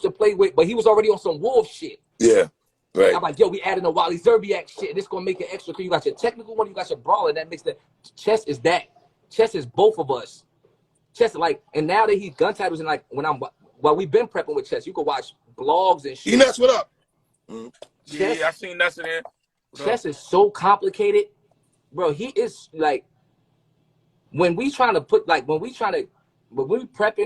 to play with, but he was already on some Wolf shit. Yeah, right. I'm like, yo, we adding a Wally Zerbiak shit, and it's gonna make it extra. Cause you got your technical one, you got your brawler, and that makes the chess is that. Chess is both of us. Chess like, and now that he's gun titles and like while we've been prepping with Chess, you can watch blogs and shit. Enos, what up? Chess, yeah, I seen that's in there. Chess is so complicated, bro. He is like, when we prepping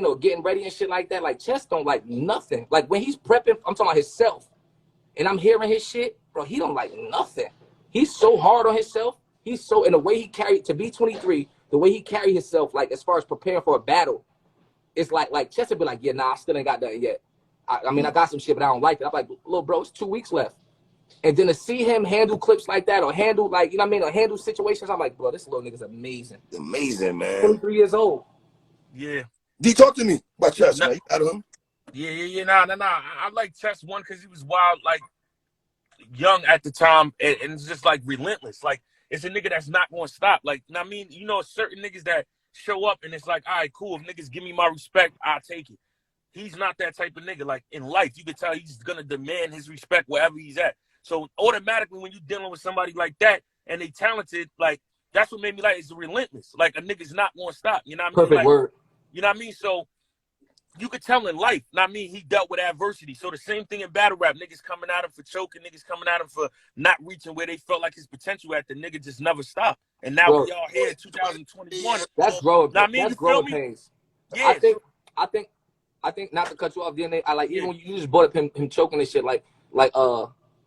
or getting ready and shit like that, like Chess don't like nothing. Like when he's prepping, I'm talking about himself, and I'm hearing his shit, bro. He don't like nothing. He's so hard on himself. He's so, in the way he carried to be 23, the way he carried himself, like as far as preparing for a battle, it's like Chess would be like, yeah, nah, I still ain't got nothing yet. I mean, I got some shit, but I don't like it. I'm like, little bro, it's 2 weeks left. And then to see him handle clips like that, or handle, like, you know what I mean, or handle situations, I'm like, bro, this little nigga's amazing. Amazing, man. 23 years old. Yeah. D, talk to me about Chess, man. You got him? Yeah. Nah. I like Chess one because he was wild, like young at the time, and it's just like relentless. Like it's a nigga that's not going to stop. Like, I mean, you know, certain niggas that show up and it's like, all right, cool. If niggas give me my respect, I'll take it. He's not that type of nigga. Like in life, you can tell he's gonna demand his respect wherever he's at. So automatically, when you're dealing with somebody like that and they talented, like that's what made me like it's relentless. Like a nigga's not gonna stop. You know what I mean? Perfect like, word. You know what I mean? So you could tell in life. You know what I mean? He dealt with adversity. So the same thing in battle rap. Niggas coming at him for choking. Niggas coming at him for not reaching where they felt like his potential at. The nigga just never stopped. And now we all here in 2021. That's growing. Know what I mean? That's growing pains. Yeah. I think not to cut you off, DNA. I like, even when you just brought up him choking and shit, like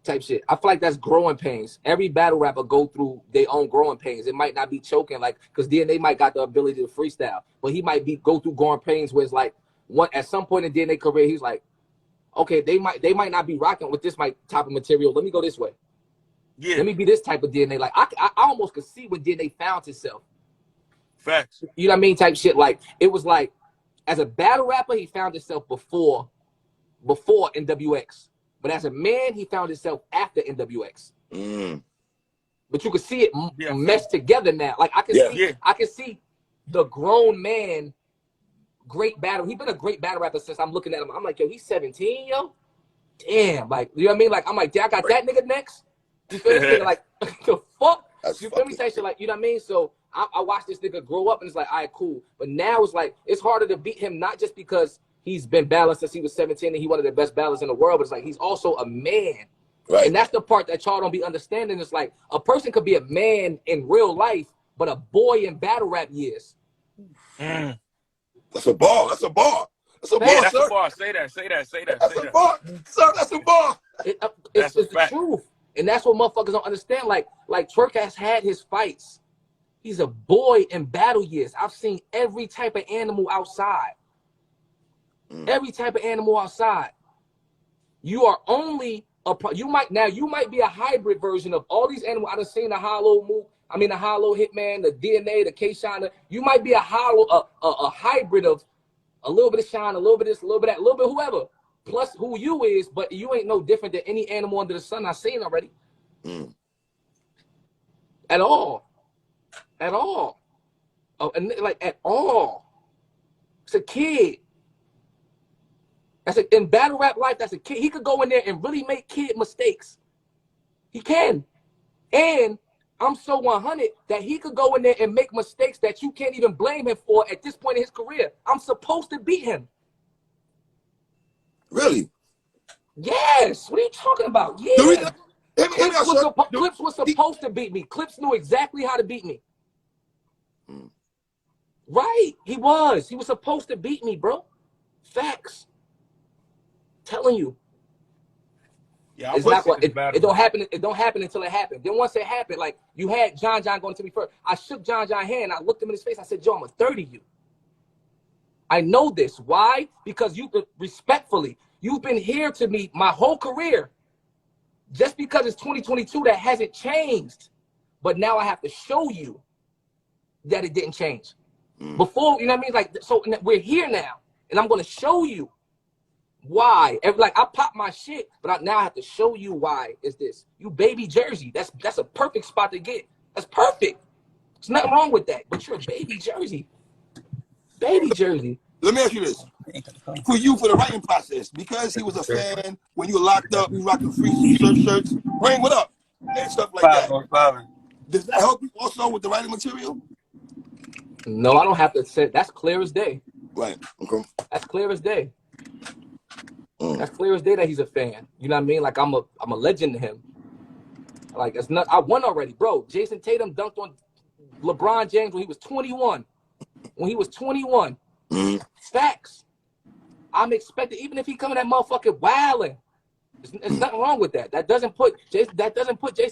type shit. I feel like that's growing pains. Every battle rapper go through their own growing pains. It might not be choking, like, because DNA might got the ability to freestyle, but he might go through growing pains where it's like, at some point in DNA career, he's like, okay, they might not be rocking with this type of material. Let me go this way. Yeah. Let me be this type of DNA. Like I almost could see when DNA found himself. Facts. You know what I mean? Type shit. Like it was like, as a battle rapper, he found himself before NWX. But as a man, he found himself after NWX. But you can see it meshed together now. Like I can see the grown man, great battle. He's been a great battle rapper since I'm looking at him. I'm like, yo, he's 17, yo. Damn, like, you know what I mean? Like, I'm like, I got that nigga next. You feel me? Like, the fuck? You feel me? Say shit like, you know what I mean? So I watched this nigga grow up, and it's like, all right, cool. But now it's like, it's harder to beat him, not just because he's been battling since he was 17 and he's one of the best battlers in the world, but it's like he's also a man. Right. And that's the part that y'all don't be understanding. It's like a person could be a man in real life, but a boy in battle rap years. That's a bar. That's a bar. That's a bar, that's sir. A bar. Say that. That's a bar. Sir, that's a bar. It's the truth. And that's what motherfuckers don't understand. Like Twerk has had his fights. He's a boy in battle years. I've seen every type of animal outside. Every type of animal outside. You are only you might be a hybrid version of all these animals. I've seen the hollow mook. I mean the hollow hitman, the DNA, the K-Shiner. You might be a hybrid of a little bit of shine, a little bit of this, a little bit of that, a little bit of whoever. Plus who you is, but you ain't no different than any animal under the sun I've seen already. At all. Oh, and like at all. It's a kid. In battle rap life, that's a kid. He could go in there and really make kid mistakes. He can. And I'm so 100 that he could go in there and make mistakes that you can't even blame him for at this point in his career. I'm supposed to beat him. Really? Yes. What are you talking about? Yeah. Clips was supposed to beat me. Clips knew exactly how to beat me. Right. He was supposed to beat me, bro. Facts. Telling you. Yeah, it's not it don't happen. It don't happen until it happened. Then once it happened, like you had John going to me first. I shook John's hand. I looked him in his face. I said, Joe, I'm a 30 you. I know this. Why? Because respectfully, you've been here to me my whole career. Just because it's 2022, that hasn't changed. But now I have to show you that it didn't change. Before, you know what I mean? Like, so we're here now, and I'm going to show you why. Like, I pop my shit, but now I have to show you why is this. You baby Jersey. That's a perfect spot to get. That's perfect. There's nothing wrong with that. But you're a baby Jersey. Baby Jersey. Let me ask you this. For you, for the writing process, because he was a fan, when you were locked up, you rocking free surf shirts, Rain, what up? And stuff like that. Does that help you also with the writing material? No, I don't have to say. That's clear as day. Right. Okay. That's clear as day. That's clear as day that he's a fan. You know what I mean? Like I'm a legend to him. Like it's not. I won already, bro. Jason Tatum dunked on LeBron James when he was 21. When he was 21. Facts. I'm expecting, even if he come in that motherfucking wilding, there's nothing wrong with that. That doesn't put Jason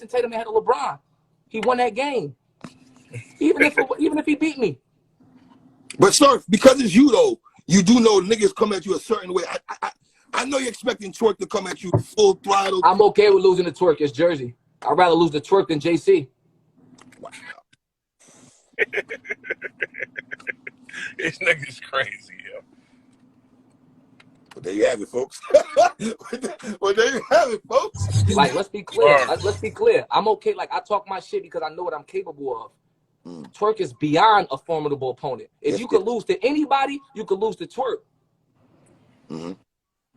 Tatum ahead of LeBron. He won that game. Even if he beat me. But sir, because it's you though, you do know niggas come at you a certain way. I know you're expecting Twerk to come at you full throttle. I'm okay with losing to Twerk. It's Jersey. I'd rather lose to Twerk than JC. Wow. This nigga's crazy, yo. Well, there you have it, folks. Well, there you have it, folks. Like, let's be clear. Let's be clear. I'm okay. Like, I talk my shit because I know what I'm capable of. Twerk is beyond a formidable opponent. If you could lose to anybody, you could lose to Twerk.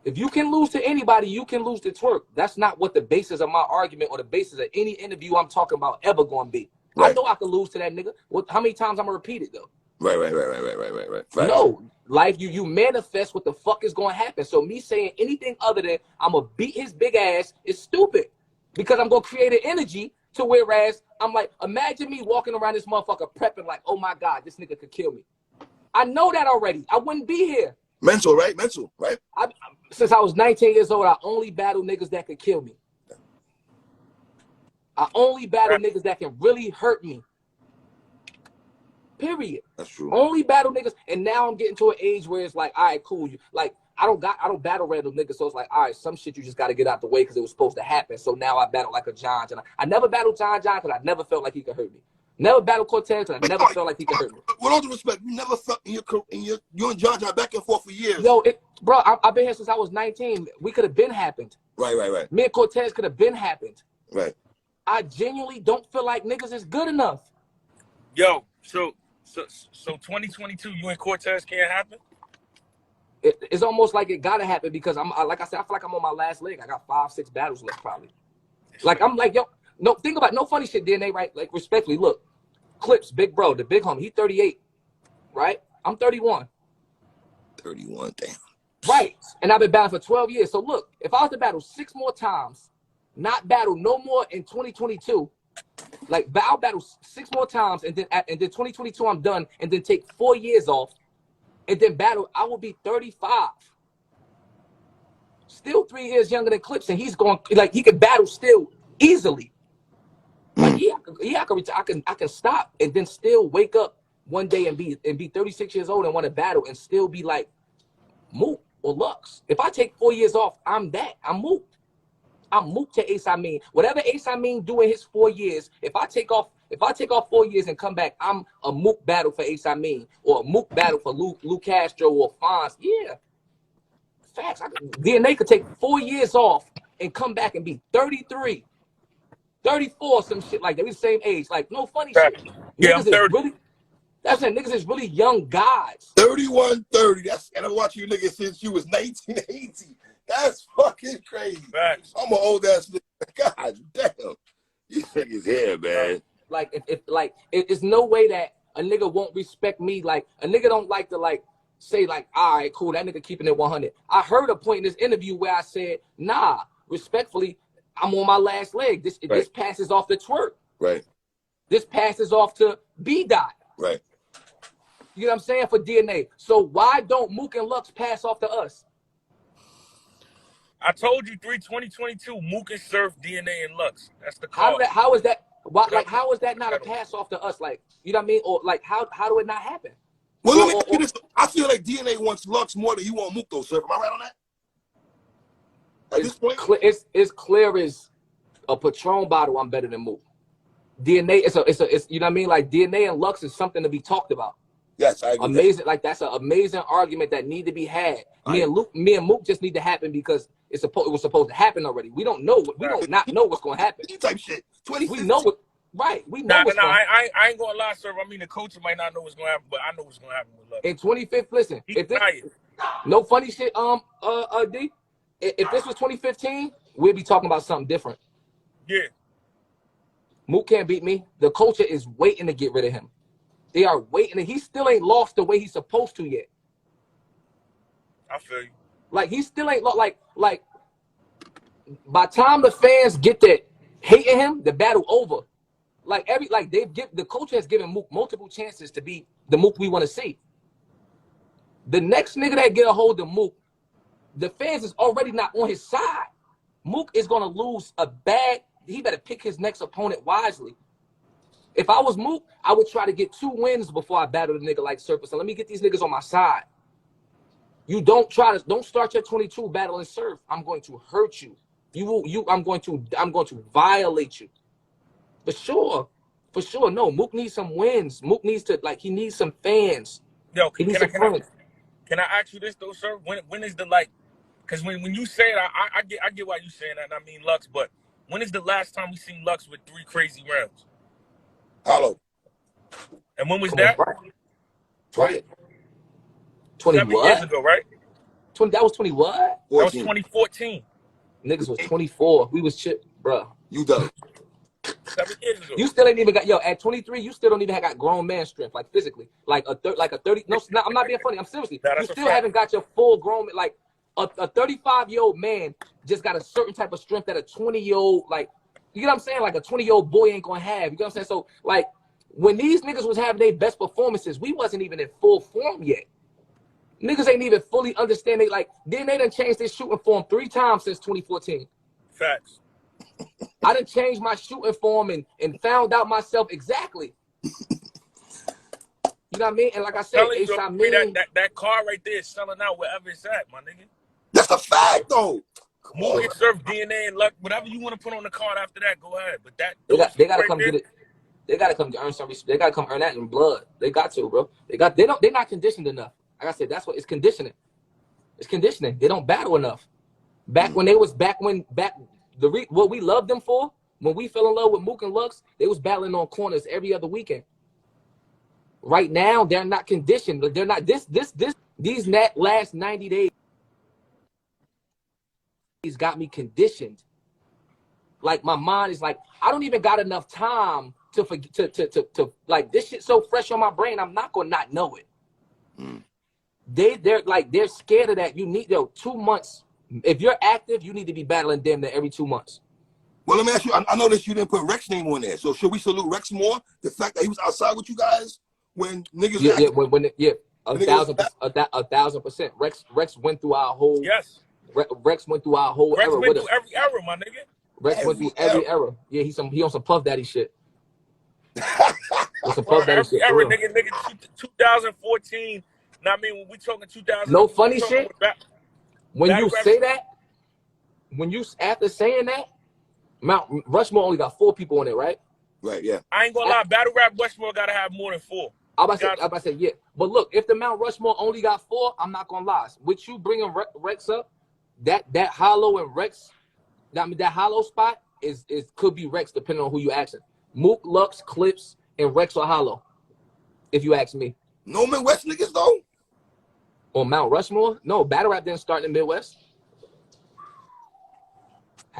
If you can lose to anybody, you can lose to Twerk. That's not what the basis of my argument or the basis of any interview I'm talking about ever going to be. Right. I know I can lose to that nigga. How many times I'm going to repeat it, though? Right. No, life, you manifest what the fuck is going to happen. So me saying anything other than I'm going to beat his big ass is stupid because I'm going to create an energy to whereas I'm like, imagine me walking around this motherfucker prepping like, oh my God, this nigga could kill me. I know that already. I wouldn't be here. Mental, right? Mental, right? Since I was 19 years old, I only battle niggas that could kill me. I only battle niggas that can really hurt me. Period. That's true. Only battle niggas, and now I'm getting to an age where it's like, all right, cool. I don't battle random niggas, so it's like, all right, some shit you just got to get out the way because it was supposed to happen. So now I battle like a John. I never battled John because I never felt like he could hurt me. Never battled Cortez because I never felt like he could hurt me. With all due respect, you never felt you and John back and forth for years. Yo, bro, I've been here since I was 19. We could have been happened. Right. Me and Cortez could have been happened. Right. I genuinely don't feel like niggas is good enough. Yo, so 2022, you and Cortez can't happen? It's almost like it gotta happen because like I said, I feel like I'm on my last leg. I got 5-6 battles left probably. Like I'm like, yo, no, think about no funny shit, DNA, right? Like respectfully, look, Clips, big bro, the big homie, he 38, right? I'm 31. 31, damn. Right, and I've been battling for 12 years. So look, if I was to battle 6 more times, not battle no more in 2022, like I'll battle 6 more times, and then 2022 I'm done, and then take 4 years off, and then battle. I will be 35, still 3 years younger than Clips, and he's going like he could battle still easily. Like I can stop and then still wake up one day and be 36 years old and want to battle and still be like Mook or Lux. If I take 4 years off, I'm Mook. I'm Mook to Ace Amin. Whatever Ace Amin do in his 4 years, if I take off 4 years and come back, I'm a Mook battle for Ace Amin or a Mook battle for Luke Castro or Fonz. Yeah. Facts. DNA could take 4 years off and come back and be 33, 34, some shit like that. We the same age. Like, no funny shit. Yeah, niggas is really, that's it. Niggas is really young guys. 31, 30. And I've watched you niggas since you was 1980. That's fucking crazy. Facts. I'm an old ass nigga. God damn. You niggas here, man. Like, it's no way that a nigga won't respect me. Like, a nigga don't like to, like, say, like, all right, cool, that nigga keeping it 100. I heard a point in this interview where I said, nah, respectfully, I'm on my last leg. This passes off to Twerk. Right. This passes off to B-Dot. Right. You know what I'm saying? For DNA. So why don't Mook and Lux pass off to us? I told you 2022, Mook and Surf, DNA, and Lux. That's the call. How is that? Why, like, how is that not a pass off to us? Like, you know what I mean? Or like, how do it not happen? Well, let me ask you this. I feel like DNA wants Lux more than you want Mook, though, sir. Am I right on that? At this point, it's clear as a Patron bottle. I'm better than Mook. DNA, it's you know what I mean? Like DNA and Lux is something to be talked about. Yes, I agree. Amazing, like that's an amazing argument that need to be had. Me and Mook just need to happen because it was supposed to happen already. We don't know. We don't not know what's going to happen. Type shit. We know what. Right. We know what's going. I ain't gonna lie, sir. I mean, the coach might not know what's gonna happen, but I know what's gonna happen with Lux. In 25th, listen. If this, no funny shit, D. If this was 2015, we'd be talking about something different. Yeah. Mook can't beat me. The culture is waiting to get rid of him. They are waiting, and he still ain't lost the way he's supposed to yet. I feel you. Like he still ain't like by the time the fans get that hating him, the battle over. The coach has given Mook multiple chances to be the Mook we want to see. The next nigga that get a hold of Mook, the fans is already not on his side. Mook is gonna lose a bad. He better pick his next opponent wisely. If I was Mook, I would try to get 2 wins before I battle a nigga like Surf. So let me get these niggas on my side. You don't start your 22 battling Surf. I'm going to hurt you. I'm going to violate you. For sure. No, Mook needs some wins. Mook needs to he needs some fans. Yo, can I ask you this though, sir? When is the because when you say it, I get why you saying that, and I mean Lux, but when is the last time we seen Lux with 3 crazy rounds? Hollow. And when was that? Right. 20 7 what? years ago, right? 20. That was 20 what? 14. That was 2014. Niggas was 24. We was chip, bro. You done. 7 years ago. You still ain't even got at 23. You still don't even have got grown man strength, like physically, like a 30. No, I'm not being funny. I'm seriously. You still haven't got your full grown like a 35-year-old man just got a certain type of strength that a 20-year-old you know what I'm saying? Like a 20-year-old boy ain't gonna have. You know what I'm saying? So when these niggas was having their best performances, we wasn't even in full form yet. Niggas ain't even fully understanding. Then they done changed their shooting form 3 times since 2014. Facts. I done changed my shooting form and found out myself exactly. You know what I mean? And like I said, that car right there is selling out wherever it's at, my nigga. That's a fact, though. Mook, Surf, DNA, and Luck, whatever you want to put on the card after that, go ahead. But they gotta come get it. They gotta come earn some respect. They gotta come earn that in blood. They got to, bro. They're not conditioned enough. Like I said, that's what it's conditioning. It's conditioning. They don't battle enough. What we loved them for, when we fell in love with Mook and Lux, they was battling on corners every other weekend. Right now, they're not conditioned. They're not these last 90 days got me conditioned. Like my mind is like, I don't even got enough time to forget to this shit so fresh on my brain, I'm not gonna not know it. They're scared of that. You need 2 months. If you're active, you need to be battling them there every 2 months. Well, let me ask you. I noticed you didn't put Rex's name on there. So should we salute Rex more? The fact that he was outside with you guys when niggas. Yeah, 1,000%. Rex went through our whole. Yes. Rex went through our whole era. Rex went through every era, my nigga. Rex went through every era. Yeah, he on some Puff Daddy shit. Some Puff Daddy shit. Era, nigga, 2014. Now, I mean, when we talking 2000. No funny shit. When you say that, after saying that, Mount Rushmore only got 4 people on it, right? Right, yeah. I ain't gonna lie, Battle Rap Rushmore gotta have more than 4. I'm about to say, yeah. But look, if the Mount Rushmore only got 4, I'm not gonna lie. With you bringing Rex up, that Hollow and Rex, that Hollow spot is could be Rex depending on who you asking. Mook, Lux, Clips, and Rex or Hollow. If you ask me. No Midwest niggas though. On Mount Rushmore? No, Battle Rap didn't start in the Midwest.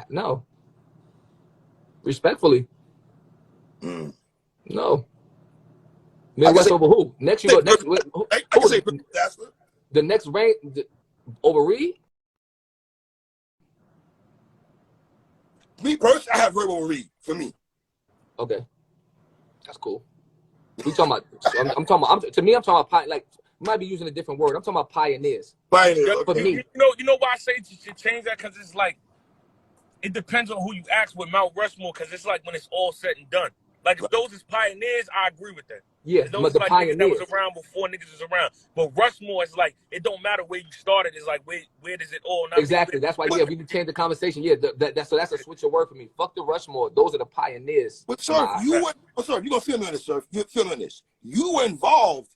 No. Respectfully. No. Midwest over who? Next you go next. The next rank over Reed? Me personally, I have Ray over Reed for me. Okay. That's cool. We talking about I'm talking about like you might be using a different word. I'm talking about pioneers. Pioneers. For me. You know why I say you should change that? Because it's like it depends on who you ask with Mount Rushmore, because it's like when it's all said and done. Like if those is pioneers, I agree with that. Yeah, those the like pioneers that was around before niggas was around. But Rushmore is like it don't matter where you started. It's like where does it all? Exactly. That's why we can change the conversation. Yeah, that's a switch of word for me. Fuck the Rushmore. Those are the pioneers. But sir, you gonna feel me on this, sir. You're feeling this. You were involved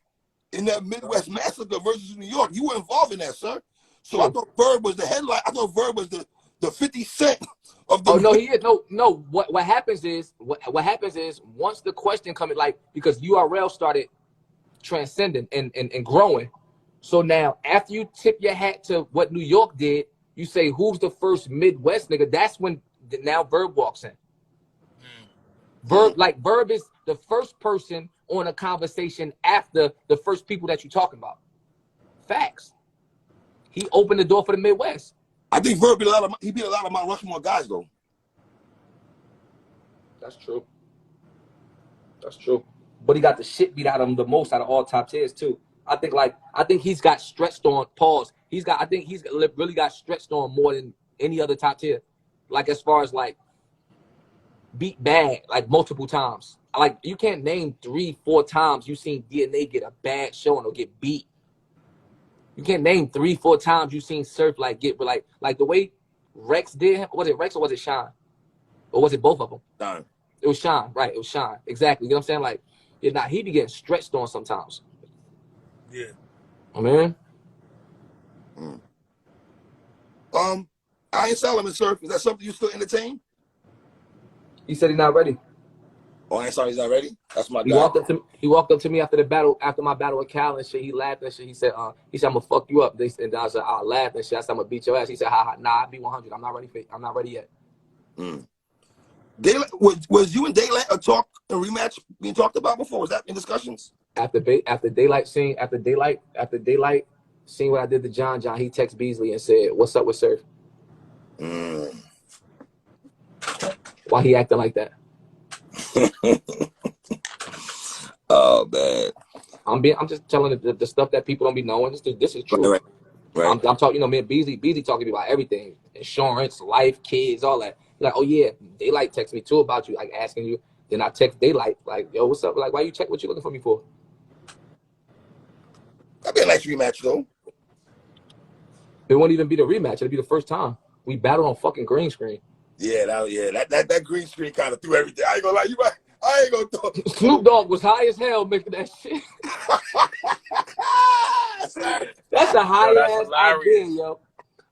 in that Midwest massacre versus New York. You were involved in that, sir. So I thought Verb was the headline. I thought Verb was the 50 Cent of the. Oh no, he is no. What happens is once the question comes, like, because URL started transcending and growing. So now after you tip your hat to what New York did, you say who's the first Midwest nigga. That's when now Verb walks in. Verb is the first person on a conversation after the first people that you're talking about. Facts. He opened the door for the Midwest. I think Verb beat a lot of my Rushmore guys though. That's true. That's true. But he got the shit beat out of him the most out of all top tiers too. I think he's got stretched on pause. I think he's really got stretched on more than any other top tier. Like as far as like beat bad like multiple times. Like you can't name 3-4 times you seen DNA get a bad showing or get beat. You can't name 3-4 times you seen Surf like get like the way Rex did. Was it Rex or was it Shine? Or was it both of them? Shine. It was Shine, right? It was Shine. Exactly. You know what I'm saying? Like, he be getting stretched on sometimes. Yeah. I mean. Iron Solomon Surf, is that something you still entertain? He said he's not ready. Oh, Iron Solomon's not ready? That's my guy. He walked up to me after my battle with Cal and shit. He laughed and shit. He said, I'm gonna fuck you up. And I said, I laughed and shit. I said, I'm gonna beat your ass. He said, nah, I'll be 100. I'm not ready yet. Daylight, was you and Daylight a rematch being talked about before? Was that in discussions? After Daylight seeing what I did to John, he texted Beasley and said, what's up with Surf? Why he acting like that? Oh man. I'm just telling the stuff that people don't be knowing. This is true. Right. I'm talking, me and Beasley talking to me about everything. Insurance, life, kids, all that. Like, oh yeah, Daylight texted me too about you, like asking you. Then I text Daylight, like, yo, what's up? Like, why you check what you looking for me for? That'd be a nice rematch though. It won't even be the rematch, it'll be the first time. We battled on fucking green screen. Yeah, that green screen kind of threw everything. I ain't gonna lie, you right. I ain't gonna throw. Snoop Dogg was high as hell making that shit. That's a high ass idea, yo.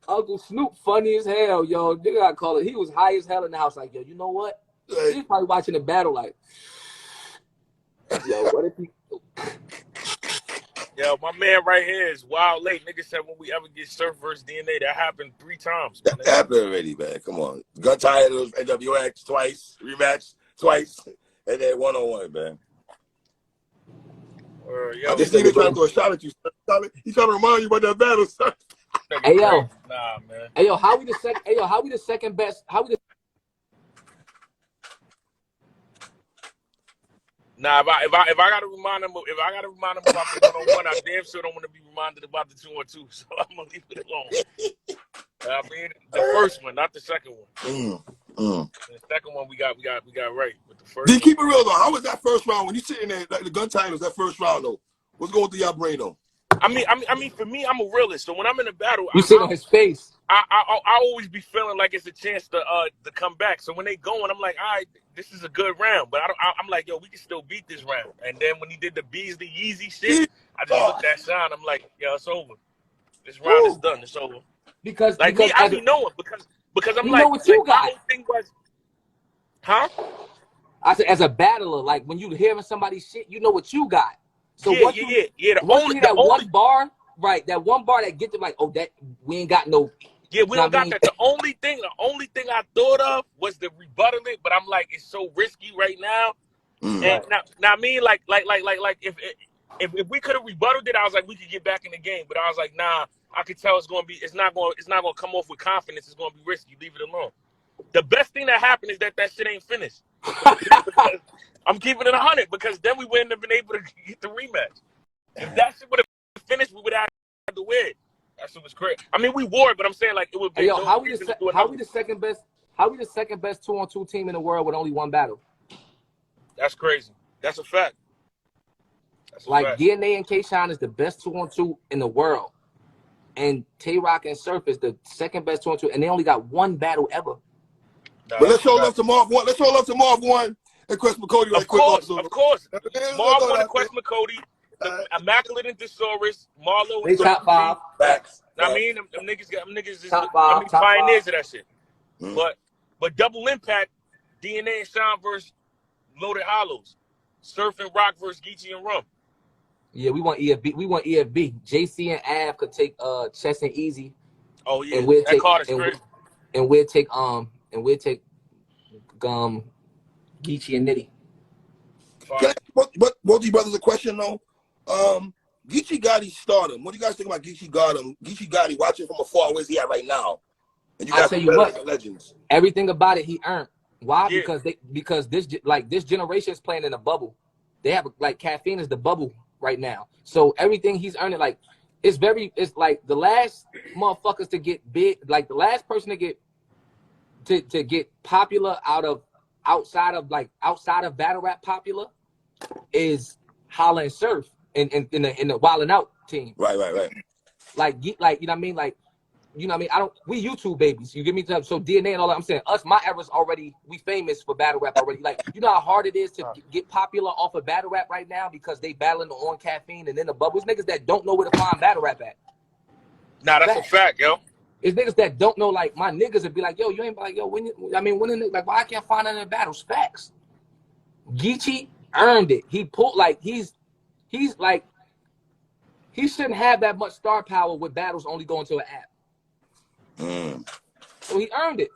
Uncle Snoop funny as hell, yo. Nigga, I call it. He was high as hell in the house, like, yo, you know what? He was probably watching the battle, like, yo, what if he? Yo, my man right here is wild late. Nigga said when we ever get Surf versus DNA, that happened 3 times. That happened already, man. Come on. Gun titles, NWX twice, rematch twice, and then 1-on-1, man. Yo, this nigga trying to throw a shot at you. He's trying to remind you about that battle, son. Hey yo, nah, man. Hey yo, how we the second best? Nah, if I gotta remind him about the 1-on-1, I damn sure don't want to be reminded about the 2-on-2. So I'm gonna leave it alone. I mean, the first one, not the second one. The second one we got right. But the first. Then keep it real though. How was that first round when you sitting there? Like the gun titles, that first round though. What's going through your brain though? I mean, for me, I'm a realist. So when I'm in a battle, you sit on his face. I always be feeling like it's a chance to come back. So when they going, I'm like, all right, this is a good round. But I'm like, yo, we can still beat this round. And then when he did the Beasley Yeezy shit, I just looked at Sean. I'm like, yo, it's over. This round is done. It's over. Because I be knowing because I'm you like, know what you got. my whole thing was, huh? I said, as a battler, like when you hearing somebody's shit, you know what you got. So yeah. One bar, right? That one bar that gets them like, oh, that we ain't got no. Yeah, we don't got that. The only thing I thought of was the rebuttal it, but I'm like, it's so risky right now. And now I mean, like if we could have rebutted it, I was like, we could get back in the game. But I was like, nah, I could tell it's not gonna come off with confidence. It's gonna be risky. Leave it alone. The best thing that happened is that shit ain't finished. I'm keeping it 100 because then we wouldn't have been able to get the rematch. If that shit would have finished, we would have had to win. That shit was crazy. I mean, we wore it, but I'm saying like it would be. Hey, yo, how we the second best 2-on-2 team in the world with only one battle? That's crazy. That's a fact. Like DNA and K-Shine is the best 2-on-2 in the world, and Tay-Rock and Surf is the second best 2-on-2, and they only got one battle ever. But let's show love to Marv 1. Let's show love to Marv 1 and Quest McCody right quick. Of course. Marv 1 and Quest McCody, Immaculate and Thesaurus, Marlo. They top 5. Facts. I mean, them niggas is top 5 pioneers of that shit. But But Double Impact, DNA and Sean versus Loaded Hollows. Surf and Rock versus Geechee and Rum. Yeah, we want EFB. We want EFB. JC and Av could take Chess and Easy. Oh yeah, and we'll that take card is and, crazy. and we'll take Geechee and Nitty. Can I ask both you brothers a question though? Geechee Gotti stardom. What do you guys think about Geechee Gotti watching from afar? Where's he at right now? And you I guys tell you what, legends. everything about it he earned. Why? Yeah. Because this generation is playing in a bubble. They have like caffeine is the bubble right now. So everything he's earning, like it's like the last motherfuckers to get big, like the last person to get popular outside of battle rap popular is Holla and Surf in the Wildin' Out team. Right. Like you know what I mean? Like, you know what I mean? We YouTube babies. You give me time. So DNA and all that. I'm saying my era's already, we famous for battle rap already. Like, you know how hard it is to get popular off of battle rap right now because they battling on caffeine and in the bubbles. Niggas that don't know where to find battle rap at. Nah, that's a fact, yo. It's niggas that don't know, like my niggas would be like, yo, you ain't like, yo, when like, why I can't find any battles? Facts. Geechee earned it. He pulled, like, he's like, he shouldn't have that much star power with battles only going to an app. So he earned it.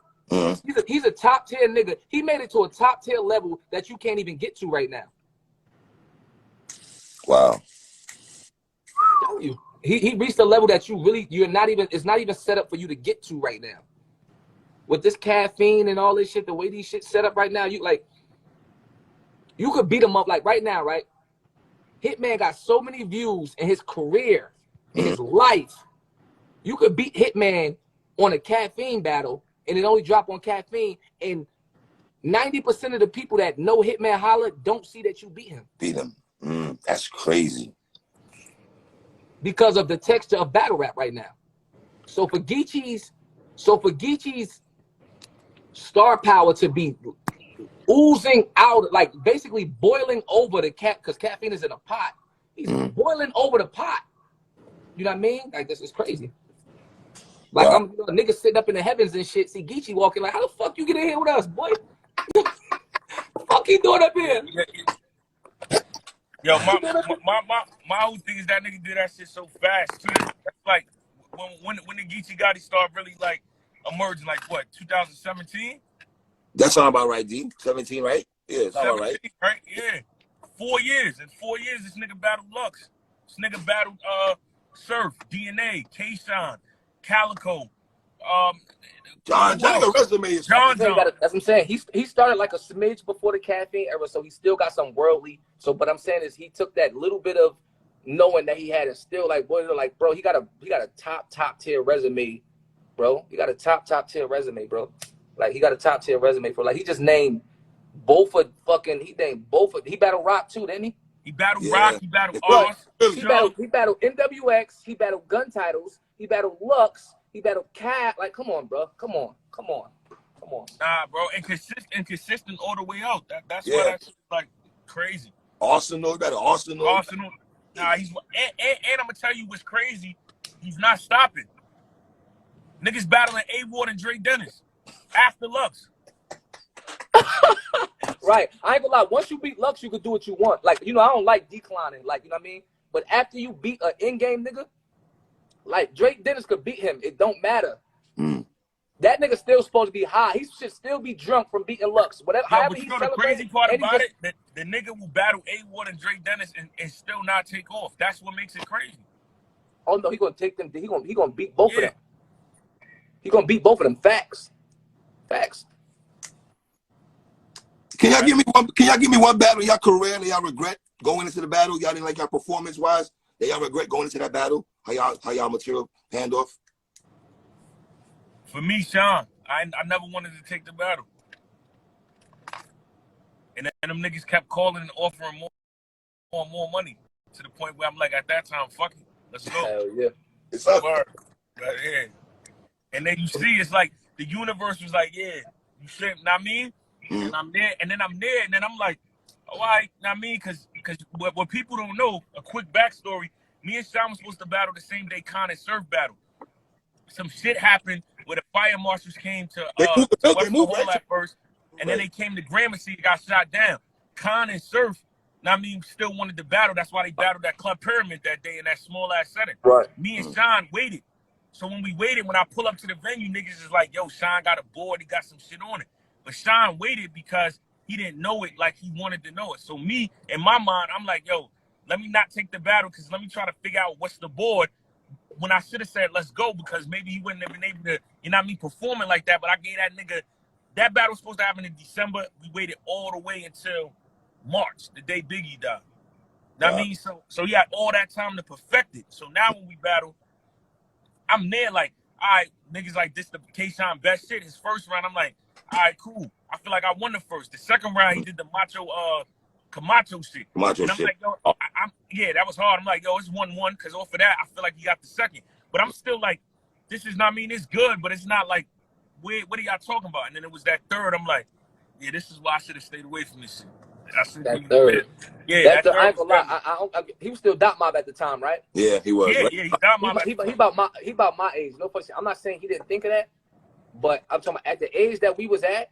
He's a top tier nigga. He made it to a top tier level that you can't even get to right now. Wow. Tell you. He reached a level that it's not even set up for you to get to right now. With this caffeine and all this shit, the way these shit set up right now, you could beat him up like right now, right? Hitman got so many views in his career, in his life. You could beat Hitman on a caffeine battle, and it only drop on caffeine, and 90% of the people that know Hitman Holla don't see that you beat him. Beat him. That's crazy. Because of the texture of battle rap right now. So for Geechee's star power to be oozing out, like basically boiling over the because caffeine is in a pot. He's boiling over the pot. You know what I mean? Like, this is crazy. Like, wow. I'm niggas sitting up in the heavens and shit, see Geechee walking like, how the fuck you get in here with us, boy? Fuck he doing up here? Yo, my whole thing is that nigga did that shit so fast too. That's like when the Geechee Gotti started really like emerging, like what, 2017? That sound about right, D. 17, right? Yeah, sound about right. Right? Yeah. 4 years. In 4 years, this nigga battled Lux. This nigga battled Surf, DNA, K-Shine, Calico. John, a resume is John. That's what I'm saying. He started like a smidge before the caffeine era, so he still got some worldly. So, but I'm saying is he took that little bit of knowing that he had and still like, boy, like, bro, he got a top tier resume, bro. He got a top tier resume, bro. Like, he got a top tier resume for, like, he just named both of he battled Rock too, didn't he? He battled Rock, he battled Oz. He battled NWX, he battled Gun Titles, he battled Lux, he battled Cat. Like, come on, bro. Come on. Nah, bro. And consistent all the way out. That's why that's like crazy. Arsenal, that Arsenal. Nah, he's and I'm gonna tell you what's crazy. He's not stopping. Niggas battling A-Ward and Dre Dennis after Lux. Right. I ain't gonna lie. Once you beat Lux, you could do what you want. Like, you know, I don't like declining. Like, you know what I mean? But after you beat an in-game nigga, like Drake Dennis could beat him. It don't matter. That nigga still supposed to be high. He should still be drunk from beating Lux. Whatever. Yeah, but you know the crazy part about it? That the nigga will battle A-Ward and Drake Dennis and still not take off. That's what makes it crazy. Oh no, he gonna take them. He gonna beat both of them. He gonna beat both of them. Facts. Can y'all give me one battle in y'all career that y'all regret going into the battle? Y'all didn't like your performance wise. That y'all regret going into that battle? How y'all material panned off? For me, Sean, I never wanted to take the battle. And them niggas kept calling and offering more money to the point where I'm like, at that time, fuck it, let's go. Hell yeah. It's up. Yeah. And then you see, it's like the universe was like, yeah, you shouldn't, know what I mean? And I'm there, and then I'm like, oh, all right, know what I mean? Because what people don't know, a quick backstory, me and Sean were supposed to battle the same day Con and Surf battle. Some shit happened where the fire marshals came to Western Hall right? at first, and then they came to Gramercy and got shot down. Khan and Surf, I mean, still wanted to battle. That's why they battled at Club Pyramid that day in that small ass setting. Right. Me and Sean waited. So when we waited, when I pull up to the venue, niggas is like, yo, Sean got a board, he got some shit on it. But Sean waited because he didn't know it like he wanted to know it. So me, in my mind, I'm like, yo, let me not take the battle because let me try to figure out what's the board. When I should have said, let's go, because maybe he wouldn't have been able to, you know what I mean, performing like that. But I gave that nigga, that battle was supposed to happen in December. We waited all the way until March, the day Biggie died. Know what I mean? So he had all that time to perfect it. So now when we battle, I'm there like, all right, niggas like this the K-Shine best shit. His first round, I'm like, all right, cool. I feel like I won the first. The second round, he did the Camacho shit. Camacho and I'm shit. like, yo, yeah, that was hard. I'm like, yo, it's 1-1 because off of that, I feel like he got the second. But I'm still like, this is not, I mean, it's good, but it's not like, what are y'all talking about? And then it was that third. I'm like, yeah, this is why I should have stayed away from this shit. That third. Yeah, that third I ain't gonna lie. He was still Dot Mob at the time, right? Yeah, he was. Yeah, right? yeah, he Dot Mob. He about my age. No question. I'm not saying he didn't think of that, but I'm talking about at the age that we was at.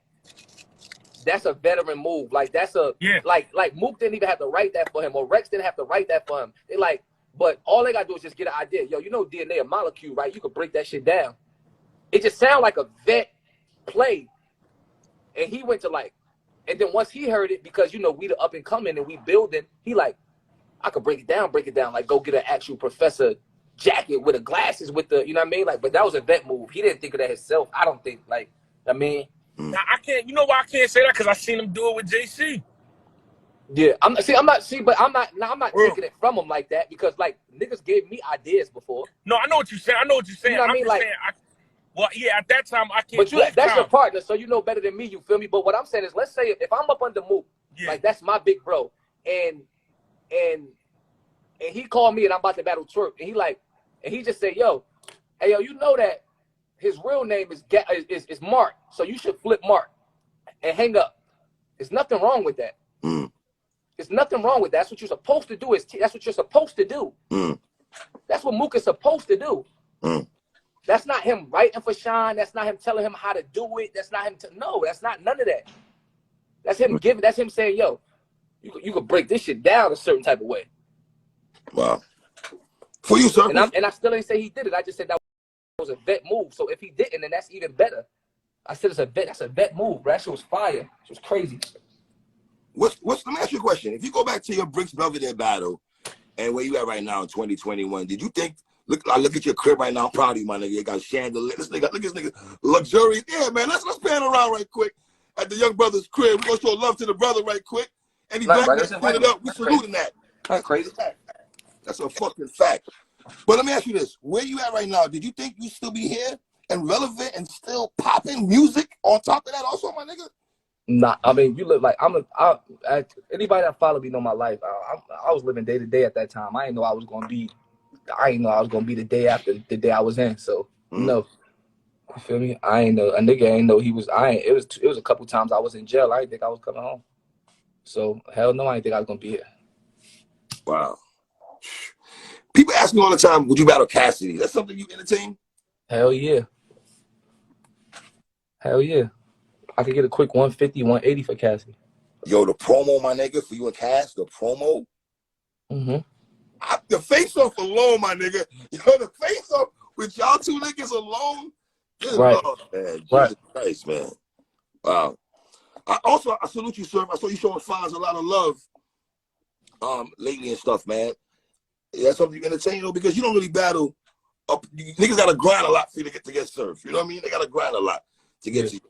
That's a veteran move. Like that's a like Mook didn't even have to write that for him, or Rex didn't have to write that for him. They like, but all they gotta do is just get an idea. Yo, you know DNA a molecule, right? You could break that shit down. It just sound like a vet play, and he went to like. And then once he heard it, because, you know, we the up and coming and we building, he like, I could break it down, like go get an actual professor jacket with the glasses with the, you know what I mean? Like, but that was a vet move. He didn't think of that himself. I don't think, like, I mean. Now, I can't, you know why I can't say that? Because I seen him do it with JC. Yeah, I'm not taking it from him like that because, like, niggas gave me ideas before. No, I know what you're saying. You know what I mean? Like, well, yeah, at that time, I can't. But that's your partner, so you know better than me, you feel me? But what I'm saying is, let's say if I'm up under Mook, like, that's my big bro, and he called me and I'm about to battle Twerk, and he just said, yo, hey, yo, you know that his real name is Mark, so you should flip Mark and hang up. There's nothing wrong with that. There's nothing wrong with that. That's what you're supposed to do. That's what you're supposed to do. That's what Mook is supposed to do. That's not him writing for Sean. That's not him telling him how to do it. That's not him. No, that's not none of that. That's him giving. That's him saying, yo, you could break this shit down a certain type of way. Wow. For you, sir. And I still ain't say he did it. I just said that was a vet move. So if he didn't, then that's even better. I said it's a vet. That's a vet move, bro. That shit was fire. It was crazy. Let me ask you a question. If you go back to your Bricks Belvedere battle and where you at right now in 2021, did you think, look at your crib right now, I'm proud of you, my nigga. You got chandelier. Look at this nigga, luxurious. Yeah, man, let's pan around right quick at the young brother's crib. We're gonna show love to the brother right quick. And he back there, put it up. We saluting that. That's crazy. That's a fucking fact. But let me ask you this. Where you at right now? Did you think you still be here and relevant and still popping music on top of that also, my nigga? Nah, I mean, you look like anybody that followed me know my life. I was living day to day at that time. I didn't know I was gonna be the day after the day I was in. So you know, you feel me? I ain't know a nigga ain't know he was. It was a couple times I was in jail. I didn't think I was coming home. So hell no, I didn't think I was gonna be here. Wow. People ask me all the time, would you battle Cassidy? That's something you entertain? Hell yeah. Hell yeah. I could get a quick 150, 180 for Cassidy. Yo, the promo, my nigga, for you and Cass, the promo. The face-off alone, my nigga. Yo, the face-off with y'all two niggas alone. Right. Lord, man. Jesus Christ, man. Wow. I salute you, sir. I saw you showing Fonz a lot of love lately and stuff, man. That's something you entertain, though, because you don't really battle up. Niggas got to grind a lot for you to get served. You know what I mean? They got to grind a lot to get to you.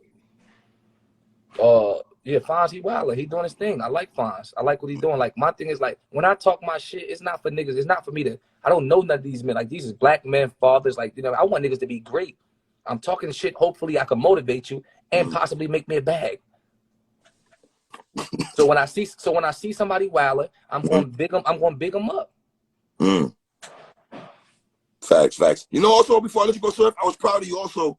Yeah, Fonz, he wildin'. He doing his thing. I like Fonz. I like what he's doing. Like, my thing is, like, when I talk my shit, it's not for niggas. It's not for me to, I don't know none of these men. Like, these is black men, fathers. Like, you know, I want niggas to be great. I'm talking shit. Hopefully, I can motivate you and possibly make me a bag. So when I see somebody wildin', I'm going to big them up. Facts. You know, also, before I let you go, sir, I was proud of you also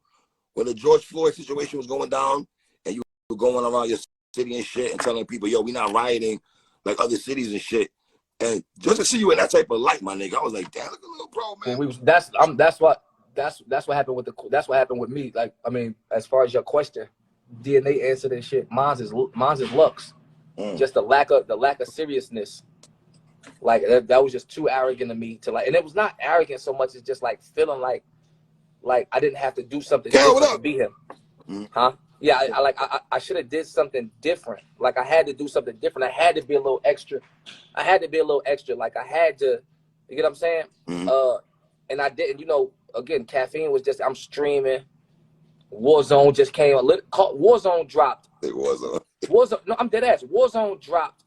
when the George Floyd situation was going down and you were going around your city and shit and telling people, yo, we not rioting like other cities and shit. And just to see you in that type of light, my nigga, I was like, damn, look at little bro, man. Well, that's what happened with me. Like, I mean, as far as your question, DNA answered and shit. Mine's is looks. Just the lack of seriousness. Like that was just too arrogant of me to like, and it was not arrogant so much as just like feeling like I didn't have to do something different to be him. Huh? Yeah, I should have did something different. Like I had to do something different. I had to be a little extra. Like I had to, you get what I'm saying? And I didn't, you know, again, caffeine was just, I'm streaming. Warzone just came. Warzone dropped. It was Warzone. No, I'm dead ass. Warzone dropped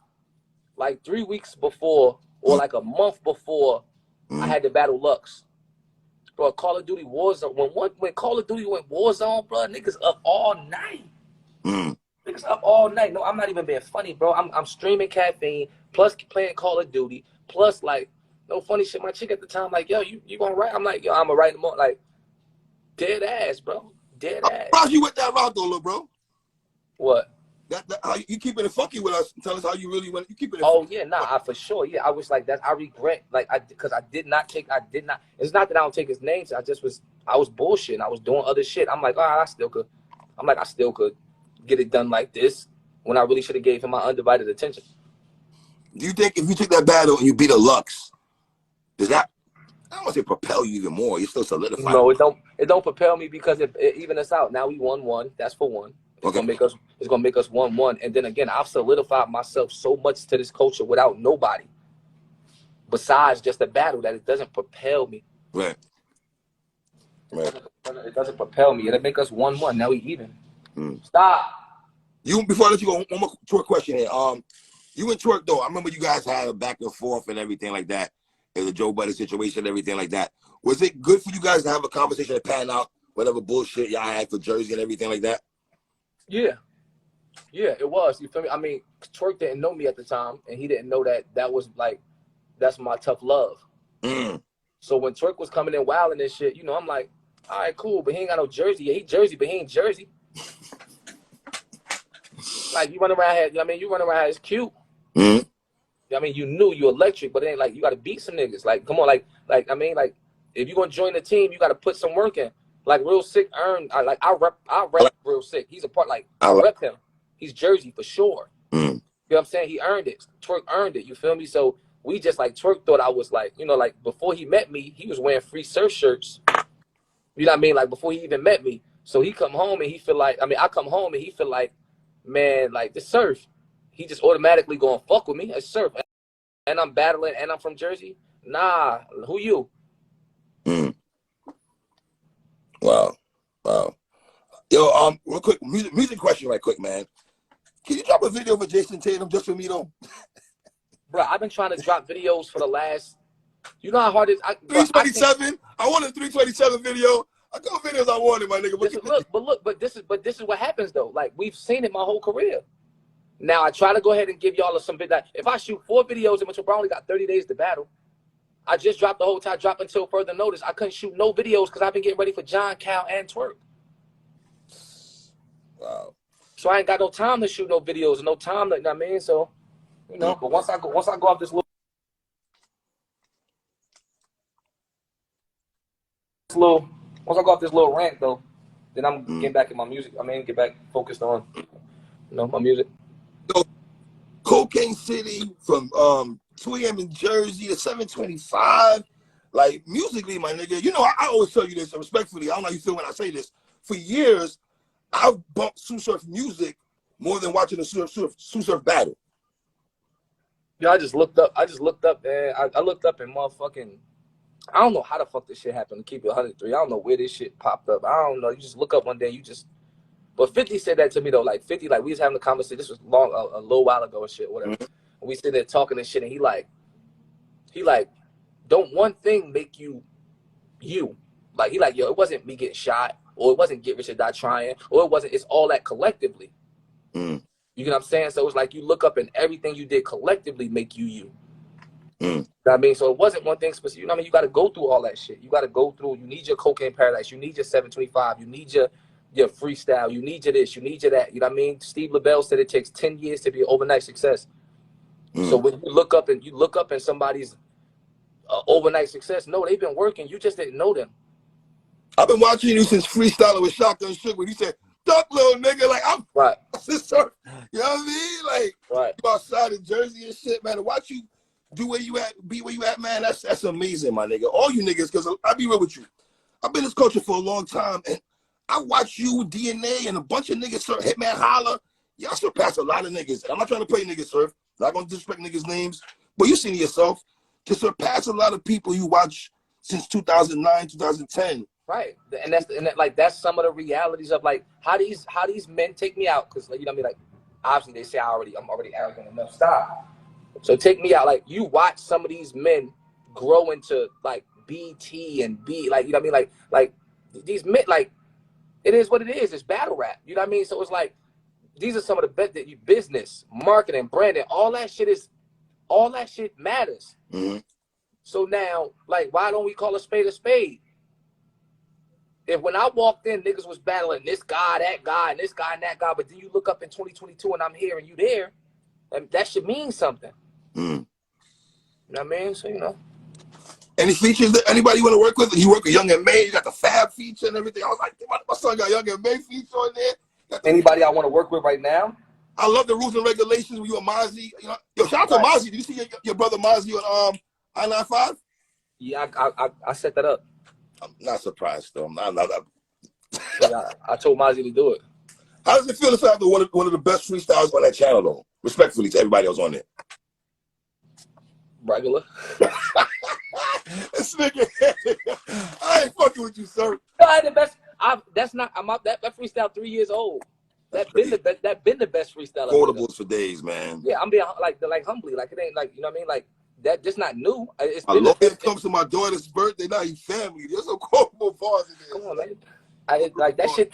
like 3 weeks before, or like a month before I had to battle Lux. Bro, Call of Duty Warzone. When Call of Duty went Warzone, bro, niggas up all night. Niggas up all night. No, I'm not even being funny, bro. I'm streaming caffeine, plus playing Call of Duty, plus like no funny shit. My chick at the time, like, yo, you gonna write? I'm like, yo, I'm gonna write them all. Like, dead ass, bro. Dead ass. How'd you with that route though, little bro? What? That how you keeping it funky with us? Tell us how you really want. You keeping it. Oh yeah, nah, for sure. Yeah, I was like that. I regret, like, because I did not. It's not that I don't take his names. I was bullshitting. I was doing other shit. I'm like, I still could get it done like this when I really should have gave him my undivided attention. Do you think if you took that battle and you beat a Lux, does that, I don't want to say propel you even more? You're still solidified. No, it don't propel me because it even us out. Now we 1-1. That's for one. It's gonna make us 1-1. And then again, I've solidified myself so much to this culture without nobody besides just a battle that it doesn't propel me. Right. It doesn't propel me. It'll make us 1-1. Now we even. Stop. Before I let you go, one more Twerk question here. You and Twerk though, I remember you guys had a back and forth and everything like that. In the Joe Budden situation and everything like that. Was it good for you guys to have a conversation and pan out whatever bullshit y'all had for Jersey and everything like that? Yeah, it was. You feel me? I mean, Twerk didn't know me at the time, and he didn't know that was like, that's my tough love. So when Twerk was coming in wild and this shit, you know, I'm like, all right, cool, but he ain't got no jersey. Yeah, he Jersey, but he ain't Jersey. Like, you run around here, I mean, you run around here, it's cute. I mean, you electric, but it ain't like you got to beat some niggas. Like, come on, like I mean, like, if you gonna join the team, you got to put some work in. Like, Real Sick earned. I rep Real Sick. He's a part. Like, I rep him. He's Jersey for sure. You know what I'm saying? He earned it. Twerk earned it. You feel me? So we just like Twerk thought I was like, you know, like before he met me, he was wearing free surf shirts. You know what I mean? Like before he even met me. So he come home and he feel like, I mean, I come home and he feel like, man, like the surf. He just automatically gonna fuck with me. It's surf. And I'm battling and I'm from Jersey. Nah, who you? Wow. Yo, real quick, music question right quick, man. Can you drop a video for Jason Tatum just for me though? Bro, I've been trying to drop videos for the last, you know how hard it is? 327. I want a 327 video. I got videos I wanted, my nigga. But this is what happens though. Like, we've seen it my whole career. Now I try to go ahead and give y'all some video. If I shoot 4 videos in which I only got 30 days to battle, I just dropped the whole time, drop until further notice. I couldn't shoot no videos because I've been getting ready for John, Cal, and Twerk. Wow. So I ain't got no time to shoot no videos and no time, you know what I mean? So, you know, but once I go off this little rant though, then I'm getting back in my music. I mean, get back focused on, you know, my music. So, Cocaine City from 2 a.m. in Jersey to 725. Like, musically, my nigga, you know, I always tell you this respectfully. I don't know how you feel when I say this. For years, I've bumped Sue Surf music more than watching a Sue Surf battle. Yeah, I just looked up, man. I looked up and motherfucking, I don't know how the fuck this shit happened to keep it 103. I don't know where this shit popped up. I don't know. You just look up one day, but 50 said that to me though. Like 50, like we was having a conversation. This was a little while ago and shit, whatever. And we sit there talking and shit, and he like, don't one thing make you. Like, he like, yo, it wasn't me getting shot, or it wasn't get rich or die trying, or it wasn't, it's all that collectively. You know what I'm saying? So it's like you look up and everything you did collectively make you. You know what I mean? So it wasn't one thing specific. You know what I mean? You got to go through all that shit. You got to go through. You need your Cocaine Paradise. You need your 725. You need your freestyle. You need your this. You need your that. You know what I mean? Steve LaBelle said it takes 10 years to be an overnight success. So when you look up and somebody's overnight success, no, they've been working. You just didn't know them. I've been watching you since freestyling with Shotgun Sugar when he said, duck, little nigga. Like, I'm right. You know what I mean? Like, right. You outside in Jersey and shit, man. To watch you do where you at, be where you at, man, that's amazing, my nigga. All you niggas, because I'll be real with you. I've been in this culture for a long time, and I watch you, DNA, and a bunch of niggas, sir, Hitman Holla. Y'all surpass a lot of niggas. I'm not trying to play niggas, sir. Not going to disrespect niggas' names, but you seen it yourself. To surpass a lot of people you watch since 2009, 2010. Right, and that's some of the realities of like how these men take me out, because like, you know what I mean, like obviously they say I'm already arrogant enough. Stop. So take me out. Like you watch some of these men grow into like BT and B, like you know what I mean, like these men, like it is what it is. It's battle rap. You know what I mean? So it's like these are some of the best that you business, marketing, branding, all that shit matters. Mm-hmm. So now, like, why don't we call a spade a spade? If when I walked in, niggas was battling this guy, that guy, and this guy and that guy, but then you look up in 2022 and I'm here and you there, and that should mean something. Mm. You know what I mean? So, you know. Any features that anybody you want to work with? You work with Young and May, you got the Fab feature and everything. I was like, my son got Young and May feature on there. Anybody I want to work with right now? I love the rules and regulations when you and Mozzie. You know, yo, shout out to Mozzie. Did you see your brother Mozzie on I-95? Yeah, I set that up. I'm not surprised though. I told Mozzie to do it. How does it feel to have one of the best freestyles on that channel though? Respectfully to everybody else on there. Regular. This nigga, I ain't fucking with you, sir. No, the best. That freestyle 3 years old. That been the best freestyle. Quotables for days, man. Yeah, I'm being like humbly, like it ain't like, you know what I mean, like that just not new. It's my lawyer comes to my daughter's birthday. Now he's family. There's some quotable bars in there. Come on, man. Like that shit.